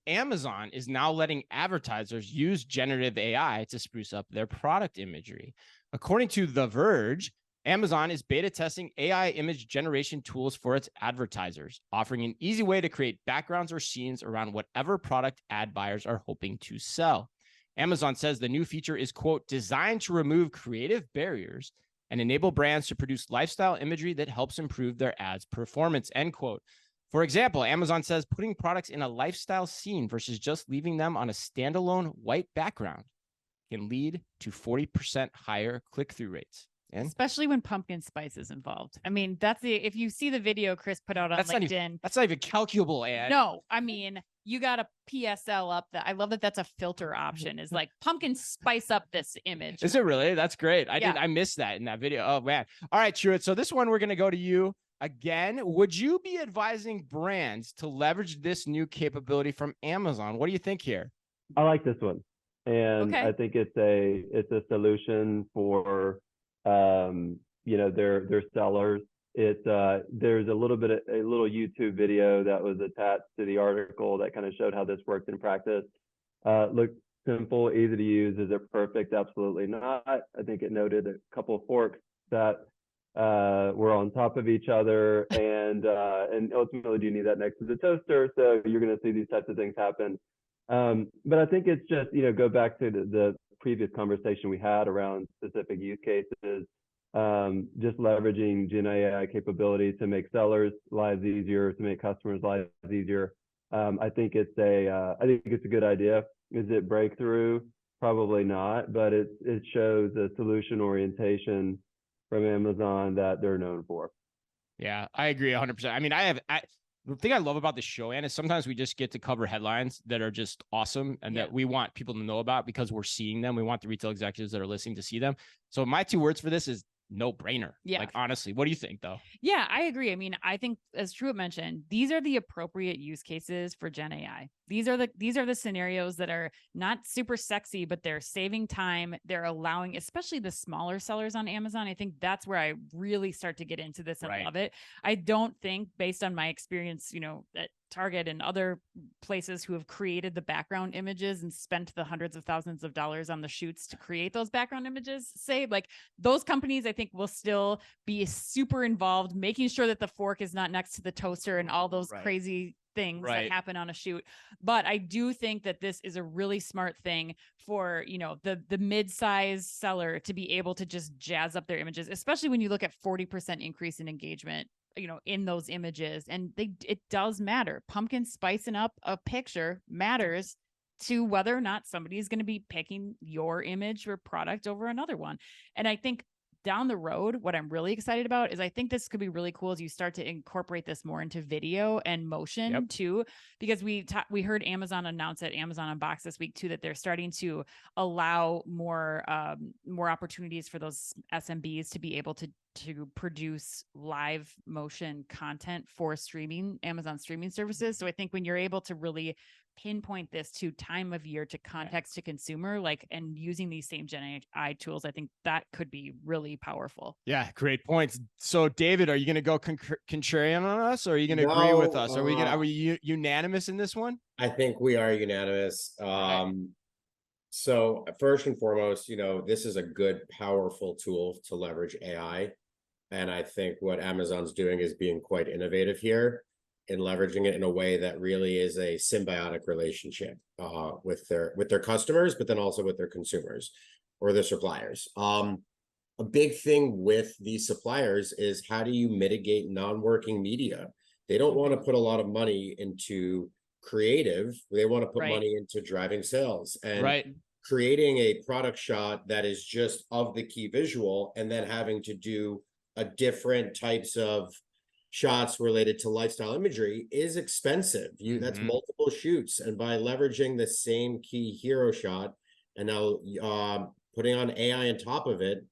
Amazon is now letting advertisers use generative AI to spruce up their product imagery. According to The Verge, Amazon is beta testing AI image generation tools for its advertisers, offering an easy way to create backgrounds or scenes around whatever product ad buyers are hoping to sell. Amazon says the new feature is, quote, designed to remove creative barriers and enable brands to produce lifestyle imagery that helps improve their ads' performance, end quote. For example, Amazon says putting products in a lifestyle scene versus just leaving them on a standalone white background can lead to 40% higher click-through rates. And especially when pumpkin spice is involved. I mean, if you see the video Chris put out on LinkedIn. That's not even calculable, ad. No, I mean, you got a PSL up that I love that's a filter option is like pumpkin spice up this image. Is it really? That's great. I missed that in that video. Oh man. All right, Truett. So this one, we're going to go to you again. Would you be advising brands to leverage this new capability from Amazon? What do you think here? I like this one. And I think it's a solution for their sellers. There's a little YouTube video that was attached to the article that kind of showed how this works in practice. Looks simple, easy to use. Is it perfect? Absolutely not. I think it noted a couple of forks that were on top of each other, and ultimately do you need that next to the toaster? So you're going to see these types of things happen. But I think it's just, go back to the previous conversation we had around specific use cases, just leveraging Gen AI capabilities to make sellers' lives easier, to make customers' lives easier. I think it's a good idea. Is it breakthrough? Probably not, but it shows a solution orientation from Amazon that they're known for. Yeah, I agree 100%. I mean, the thing I love about this show, Ann, is sometimes we just get to cover headlines that are just awesome and that we want people to know about because we're seeing them. We want the retail executives that are listening to see them. So my 2 words for this is no brainer. Yeah. Like, honestly, what do you think though? Yeah, I agree. I mean, I think as Truett mentioned, these are the appropriate use cases for Gen AI. These are the scenarios that are not super sexy, but they're saving time. They're allowing, especially the smaller sellers on Amazon. I think that's where I really start to get into this and love it. I don't think, based on my experience, at Target and other places who have created the background images and spent the hundreds of thousands of dollars on the shoots to create those background images, say, like, those companies, I think, will still be super involved, making sure that the fork is not next to the toaster and all those crazy things that happen on a shoot. But I do think that this is a really smart thing for, the mid-size seller to be able to just jazz up their images, especially when you look at 40% increase in engagement, in those images. And it does matter. Pumpkin spicing up a picture matters to whether or not somebody is going to be picking your image or product over another one. And I think down the road, what I'm really excited about is I think this could be really cool as you start to incorporate this more into video and motion too, because we heard Amazon announce at Amazon Unboxed this week too, that they're starting to allow more opportunities for those SMBs to be able to produce live motion content for Amazon streaming services. So I think when you're able to really pinpoint this to time of year, to context, to consumer, and using these same Gen AI tools, I think that could be really powerful. Yeah, great points. So David, are you going to go contrarian on us, or are you going to agree with us? Are we unanimous in this one? I think we are unanimous. So first and foremost, this is a good, powerful tool to leverage AI. And I think what Amazon's doing is being quite innovative here in leveraging it in a way that really is a symbiotic relationship with their customers, but then also with their consumers or their suppliers. A big thing with these suppliers is, how do you mitigate non-working media? They don't want to put a lot of money into creative. They want to put money into driving sales and creating a product shot that is just of the key visual, and then having to do a different types of shots related to lifestyle imagery is expensive. That's multiple shoots. And by leveraging the same key hero shot and now putting on AI on top of it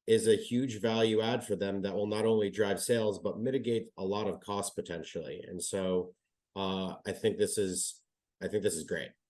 is a huge value add for them that will not only drive sales, but mitigate a lot of cost potentially. And so I think this is great.